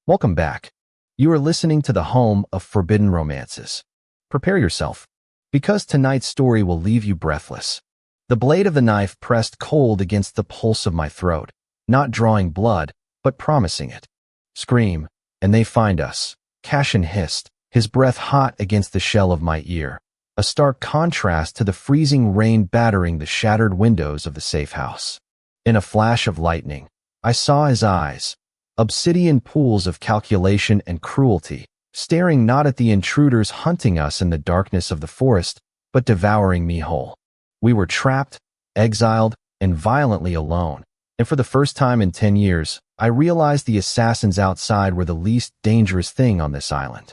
Welcome back. You are listening to the home of forbidden romances. Prepare yourself, because tonight's story will leave you breathless. The blade of the knife pressed cold against the pulse of my throat, not drawing blood, but promising it. Scream, and they find us. Cashin hissed, his breath hot against the shell of my ear, a stark contrast to the freezing rain battering the shattered windows of the safe house. In a flash of lightning, I saw his eyes, obsidian pools of calculation and cruelty, staring not at the intruders hunting us in the darkness of the forest, but devouring me whole. We were trapped, exiled, and violently alone, and for the first time in 10 years, I realized the assassins outside were the least dangerous thing on this island.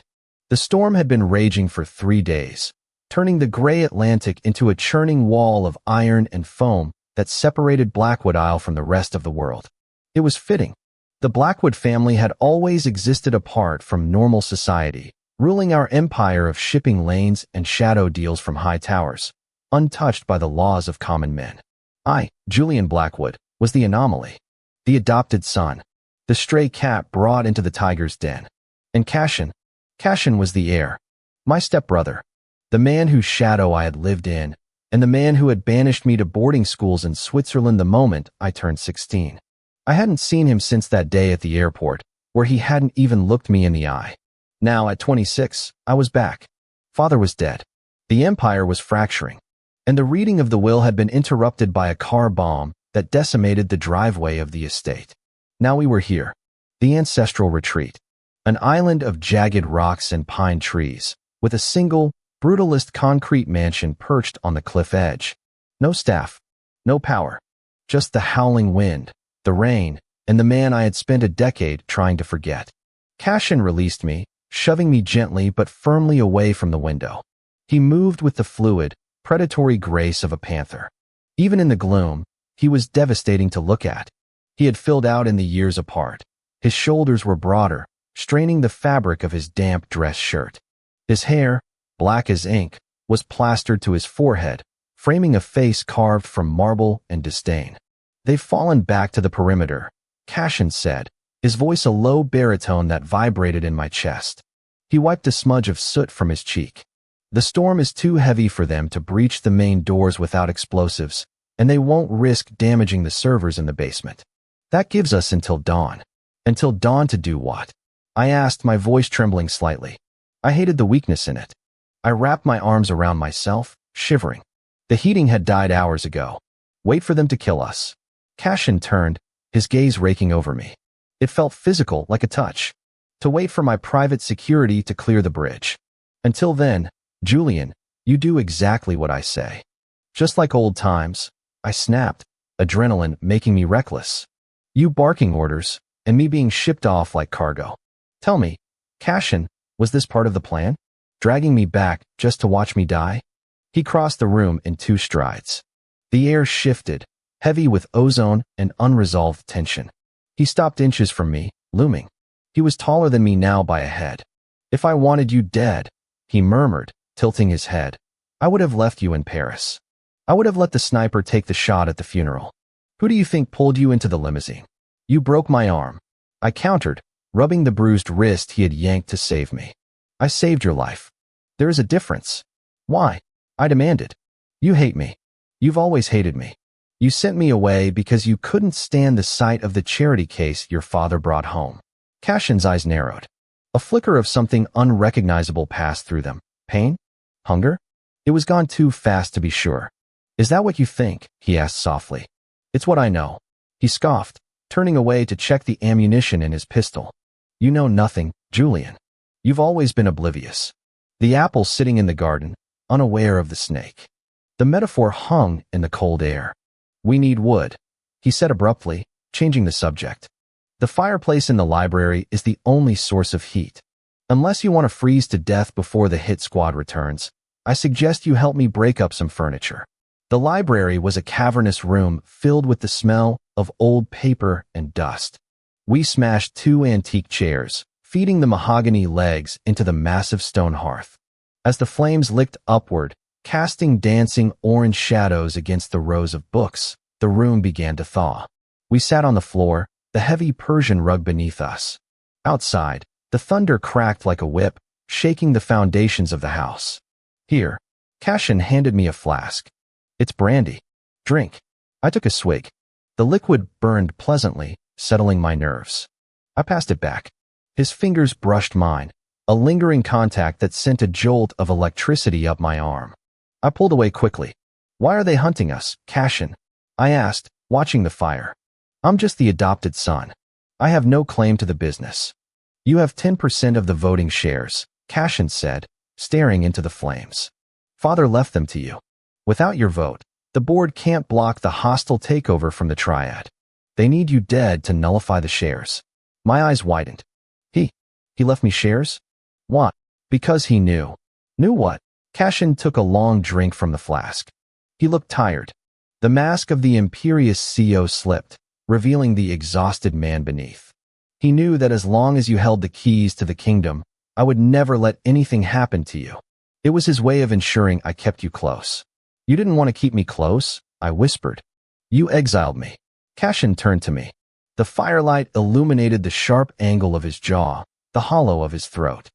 The storm had been raging for 3 days, turning the gray Atlantic into a churning wall of iron and foam that separated Blackwood Isle from the rest of the world. It was fitting. The Blackwood family had always existed apart from normal society, ruling our empire of shipping lanes and shadow deals from high towers, untouched by the laws of common men. I, Julian Blackwood, was the anomaly, the adopted son, the stray cat brought into the tiger's den. And Cashin was the heir, my stepbrother, the man whose shadow I had lived in, and the man who had banished me to boarding schools in Switzerland the moment I turned 16. I hadn't seen him since that day at the airport, where he hadn't even looked me in the eye. Now, at 26, I was back. Father was dead. The empire was fracturing, and the reading of the will had been interrupted by a car bomb that decimated the driveway of the estate. Now we were here, the ancestral retreat, an island of jagged rocks and pine trees, with a single, brutalist concrete mansion perched on the cliff edge. No staff, no power, just the howling wind, the rain, and the man I had spent a decade trying to forget. Cashin released me, shoving me gently but firmly away from the window. He moved with the fluid, predatory grace of a panther. Even in the gloom, he was devastating to look at. He had filled out in the years apart. His shoulders were broader, straining the fabric of his damp dress shirt. His hair, black as ink, was plastered to his forehead, framing a face carved from marble and disdain. "They've fallen back to the perimeter," Cashin said, his voice a low baritone that vibrated in my chest. He wiped a smudge of soot from his cheek. "The storm is too heavy for them to breach the main doors without explosives, and they won't risk damaging the servers in the basement. That gives us until dawn." "Until dawn to do what?" I asked, my voice trembling slightly. I hated the weakness in it. I wrapped my arms around myself, shivering. The heating had died hours ago. Wait for them to kill us. Cashin turned, his gaze raking over me. It felt physical, like a touch. To wait for my private security to clear the bridge. Until then, Julian, you do exactly what I say. Just like old times, I snapped, adrenaline making me reckless. You barking orders, and me being shipped off like cargo. Tell me, Cashin, was this part of the plan? Dragging me back just to watch me die? He crossed the room in 2 strides. The air shifted, heavy with ozone and unresolved tension. He stopped inches from me, looming. He was taller than me now by a head. "If I wanted you dead," he murmured, tilting his head, "I would have left you in Paris. I would have let the sniper take the shot at the funeral. Who do you think pulled you into the limousine? You broke my arm." I countered, rubbing the bruised wrist he had yanked to save me. "I saved your life. There is a difference." "Why?" I demanded. "You hate me. You've always hated me. You sent me away because you couldn't stand the sight of the charity case your father brought home." Cashin's eyes narrowed. A flicker of something unrecognizable passed through them. Pain? Hunger? It was gone too fast to be sure. "Is that what you think?" he asked softly. "It's what I know." He scoffed, turning away to check the ammunition in his pistol. "You know nothing, Julian. You've always been oblivious. The apple sitting in the garden, unaware of the snake." The metaphor hung in the cold air. "We need wood," he said abruptly, changing the subject. "The fireplace in the library is the only source of heat. Unless you want to freeze to death before the hit squad returns, I suggest you help me break up some furniture." The library was a cavernous room filled with the smell of old paper and dust. We smashed 2 antique chairs, feeding the mahogany legs into the massive stone hearth. As the flames licked upward, casting dancing orange shadows against the rows of books, the room began to thaw. We sat on the floor, the heavy Persian rug beneath us. Outside, the thunder cracked like a whip, shaking the foundations of the house. Here, Cashin handed me a flask. It's brandy. Drink. I took a swig. The liquid burned pleasantly, settling my nerves. I passed it back. His fingers brushed mine, a lingering contact that sent a jolt of electricity up my arm. I pulled away quickly. Why are they hunting us, Cashin? I asked, watching the fire. I'm just the adopted son. I have no claim to the business. You have 10% of the voting shares, Cashin said, staring into the flames. Father left them to you. Without your vote, the board can't block the hostile takeover from the triad. They need you dead to nullify the shares. My eyes widened. He left me shares? Why? Because he knew. Knew what? Cashin took a long drink from the flask. He looked tired. The mask of the imperious CEO slipped, revealing the exhausted man beneath. He knew that as long as you held the keys to the kingdom, I would never let anything happen to you. It was his way of ensuring I kept you close. You didn't want to keep me close, I whispered. You exiled me. Cashin turned to me. The firelight illuminated the sharp angle of his jaw, the hollow of his throat.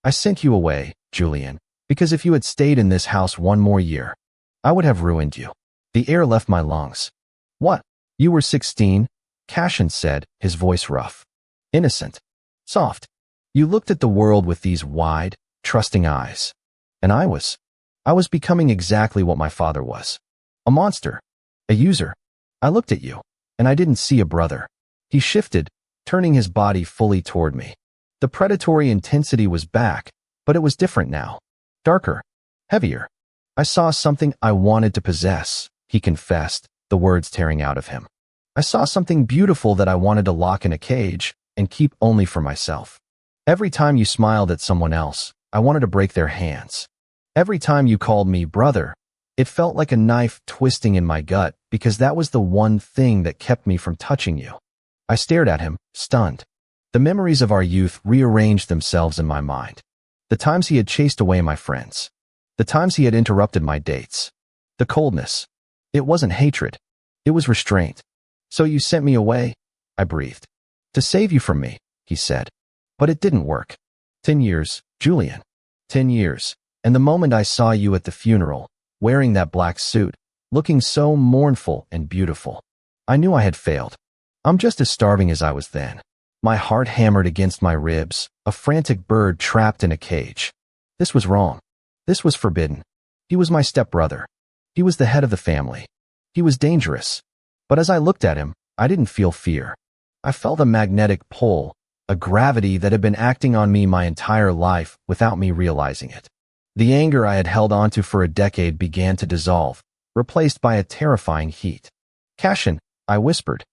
I sent you away, Julian, because if you had stayed in this house one more year, I would have ruined you. The air left my lungs. What? You were 16? Cashin said, his voice rough. Innocent. Soft. You looked at the world with these wide, trusting eyes. And I was becoming exactly what my father was. A monster. A user. I looked at you, and I didn't see a brother. He shifted, turning his body fully toward me. The predatory intensity was back, but it was different now. Darker. Heavier. I saw something I wanted to possess, he confessed, the words tearing out of him. I saw something beautiful that I wanted to lock in a cage and keep only for myself. Every time you smiled at someone else, I wanted to break their hands. Every time you called me brother, it felt like a knife twisting in my gut because that was the one thing that kept me from touching you. I stared at him, stunned. The memories of our youth rearranged themselves in my mind. The times he had chased away my friends. The times he had interrupted my dates. The coldness. It wasn't hatred. It was restraint. So you sent me away? I breathed. To save you from me, he said. But it didn't work. 10 years, Julian. 10 years. And the moment I saw you at the funeral, wearing that black suit, looking so mournful and beautiful, I knew I had failed. I'm just as starving as I was then. My heart hammered against my ribs, a frantic bird trapped in a cage. This was wrong. This was forbidden. He was my stepbrother. He was the head of the family. He was dangerous. But as I looked at him, I didn't feel fear. I felt a magnetic pull, a gravity that had been acting on me my entire life without me realizing it. The anger I had held onto for a decade began to dissolve, replaced by a terrifying heat. Cashin, I whispered.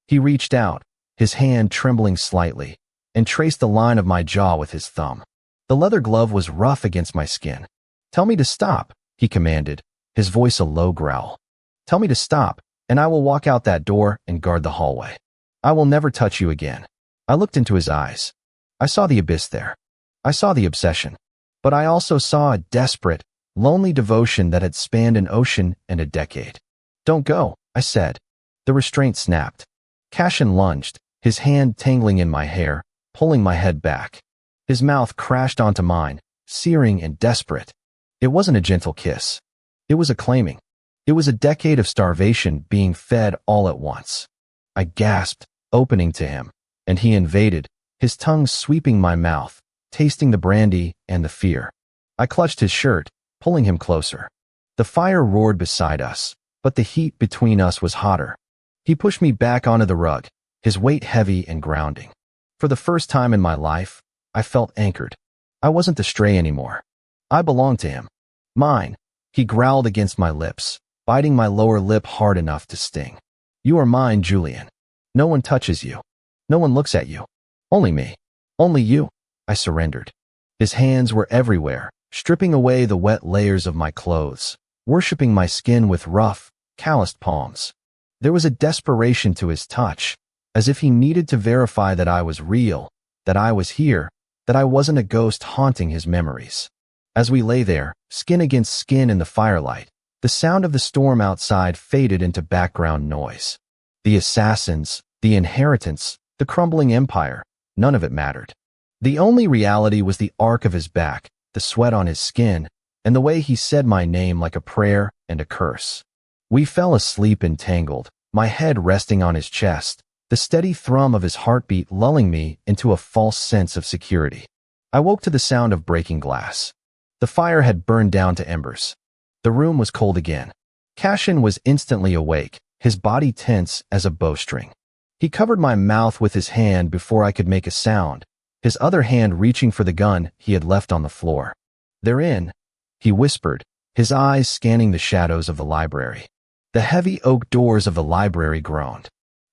He reached out, his hand trembling slightly, and traced the line of my jaw with his thumb. The leather glove was rough against my skin. Tell me to stop, he commanded, his voice a low growl. Tell me to stop, and I will walk out that door and guard the hallway. I will never touch you again. I looked into his eyes. I saw the abyss there. I saw the obsession. But I also saw a desperate, lonely devotion that had spanned an ocean and a decade. Don't go, I said. The restraint snapped. Cashin lunged, his hand tangling in my hair, pulling my head back. His mouth crashed onto mine, searing and desperate. It wasn't a gentle kiss. It was a claiming. It was a decade of starvation being fed all at once. I gasped, opening to him, and he invaded, his tongue sweeping my mouth, tasting the brandy and the fear. I clutched his shirt, pulling him closer. The fire roared beside us, but the heat between us was hotter. He pushed me back onto the rug, his weight heavy and grounding. For the first time in my life, I felt anchored. I wasn't the stray anymore. I belonged to him. Mine. He growled against my lips, biting my lower lip hard enough to sting. You are mine, Julian. No one touches you. No one looks at you. Only me. Only you. I surrendered. His hands were everywhere, stripping away the wet layers of my clothes, worshipping my skin with rough, calloused palms. There was a desperation to his touch, as if he needed to verify that I was real, that I was here, that I wasn't a ghost haunting his memories. As we lay there, skin against skin in the firelight, the sound of the storm outside faded into background noise. The assassins, the inheritance, the crumbling empire, none of it mattered. The only reality was the arc of his back, the sweat on his skin, and the way he said my name like a prayer and a curse. We fell asleep entangled, my head resting on his chest, the steady thrum of his heartbeat lulling me into a false sense of security. I woke to the sound of breaking glass. The fire had burned down to embers. The room was cold again. Cashin was instantly awake, his body tense as a bowstring. He covered my mouth with his hand before I could make a sound, his other hand reaching for the gun he had left on the floor. "They're in," he whispered, his eyes scanning the shadows of the library. The heavy oak doors of the library groaned.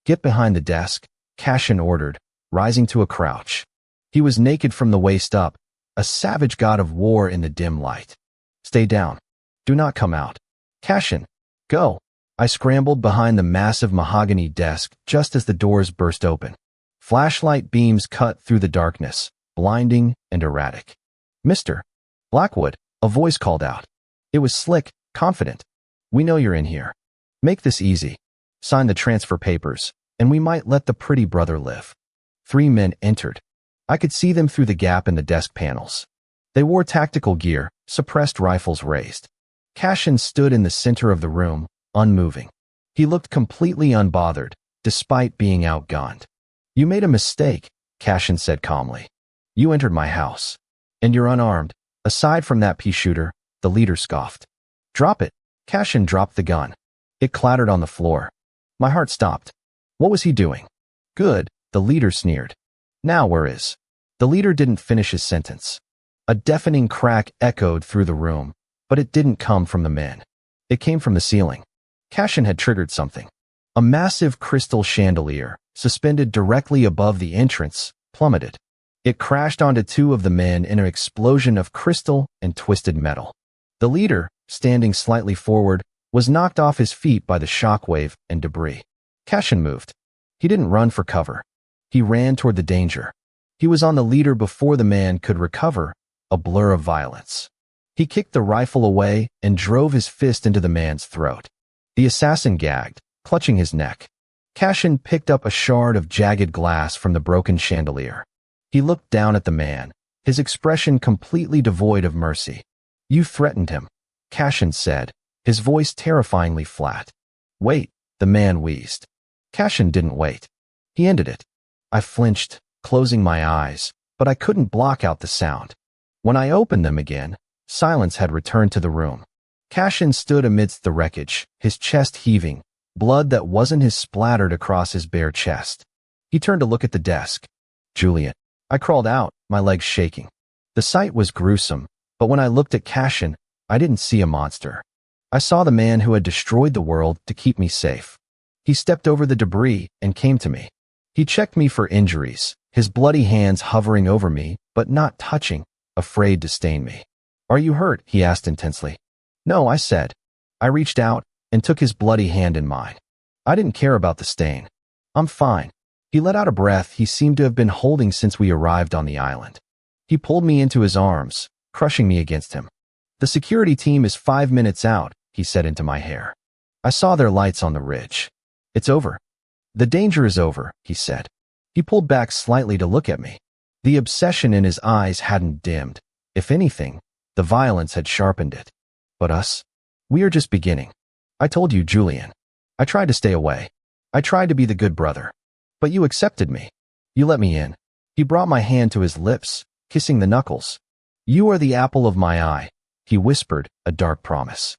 "Get behind the desk," Cashin ordered, rising to a crouch. He was naked from the waist up, a savage god of war in the dim light. "Stay down. Do not come out." "Cashin, go." I scrambled behind the massive mahogany desk just as the doors burst open. Flashlight beams cut through the darkness, blinding and erratic. "Mr. Blackwood," a voice called out. It was slick, confident. "We know you're in here. Make this easy. Sign the transfer papers, and we might let the pretty brother live." 3 men entered. I could see them through the gap in the desk panels. They wore tactical gear, suppressed rifles raised. Cashin stood in the center of the room, unmoving. He looked completely unbothered, despite being outgunned. "You made a mistake," Cashin said calmly. "You entered my house. And you're unarmed. Aside from that pea shooter," the leader scoffed. "Drop it." Cashin dropped the gun. It clattered on the floor. My heart stopped. What was he doing? "Good," the leader sneered. "Now where is?" The leader didn't finish his sentence. A deafening crack echoed through the room, but it didn't come from the men. It came from the ceiling. Cashin had triggered something. A massive crystal chandelier, suspended directly above the entrance, plummeted. It crashed onto 2 of the men in an explosion of crystal and twisted metal. The leader, standing slightly forward, was knocked off his feet by the shockwave and debris. Cashin moved. He didn't run for cover. He ran toward the danger. He was on the leader before the man could recover, a blur of violence. He kicked the rifle away and drove his fist into the man's throat. The assassin gagged, clutching his neck. Cashin picked up a shard of jagged glass from the broken chandelier. He looked down at the man, his expression completely devoid of mercy. "You threatened him," Cashin said, his voice terrifyingly flat. "Wait," the man wheezed. Cashin didn't wait. He ended it. I flinched, closing my eyes, but I couldn't block out the sound. When I opened them again, silence had returned to the room. Cashin stood amidst the wreckage, his chest heaving, blood that wasn't his splattered across his bare chest. He turned to look at the desk. "Julian." I crawled out, my legs shaking. The sight was gruesome, but when I looked at Cashin, I didn't see a monster. I saw the man who had destroyed the world to keep me safe. He stepped over the debris and came to me. He checked me for injuries, his bloody hands hovering over me, but not touching, afraid to stain me. "Are you hurt?" he asked intensely. "No," I said. I reached out and took his bloody hand in mine. I didn't care about the stain. "I'm fine." He let out a breath he seemed to have been holding since we arrived on the island. He pulled me into his arms, crushing me against him. "The security team is 5 minutes out," he said into my hair. I saw their lights on the ridge. "It's over." "The danger is over," he said. He pulled back slightly to look at me. The obsession in his eyes hadn't dimmed. If anything, the violence had sharpened it. "But us? We are just beginning. I told you, Julian. I tried to stay away. I tried to be the good brother. But you accepted me. You let me in." He brought my hand to his lips, kissing the knuckles. "You are the apple of my eye," he whispered, a dark promise.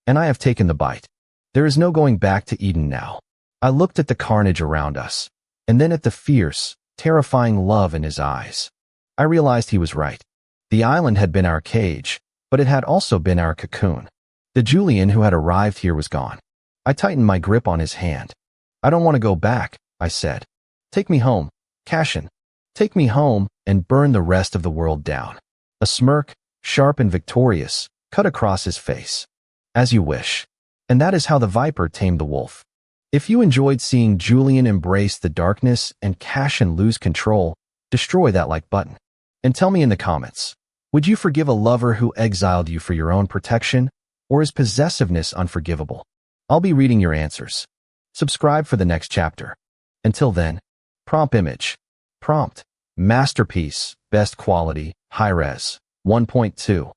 "And I have taken the bite. There is no going back to Eden now." I looked at the carnage around us, and then at the fierce, terrifying love in his eyes. I realized he was right. The island had been our cage, but it had also been our cocoon. The Julian who had arrived here was gone. I tightened my grip on his hand. "I don't want to go back," I said. "Take me home, Cashin. Take me home and burn the rest of the world down." A smirk, sharp and victorious, cut across his face. "As you wish." And that is how the viper tamed the wolf. If you enjoyed seeing Julian embrace the darkness and Cashin lose control, destroy that like button. And tell me in the comments, would you forgive a lover who exiled you for your own protection, or is possessiveness unforgivable? I'll be reading your answers. Subscribe for the next chapter. Until then, prompt image. Prompt. Masterpiece, best quality, high-res. 1.2.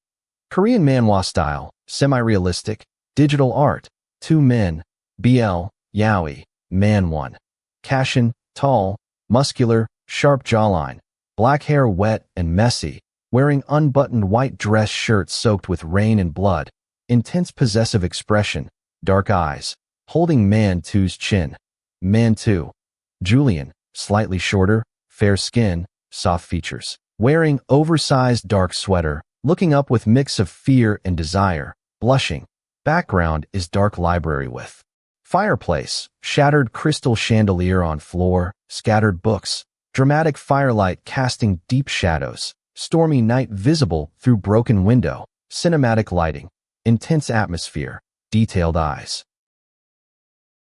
Korean manhwa style, semi-realistic, digital art. 2 men. BL, Yaoi, man 1. Cashin, tall, muscular, sharp jawline, black hair wet and messy, wearing unbuttoned white dress shirt soaked with rain and blood, intense possessive expression, dark eyes, holding man 2's chin. Man 2. Julian, slightly shorter, fair skin, soft features, wearing oversized dark sweater, looking up with mix of fear and desire, blushing. Background is dark library with fireplace, shattered crystal chandelier on floor, scattered books, dramatic firelight casting deep shadows, stormy night visible through broken window, cinematic lighting, intense atmosphere, detailed eyes.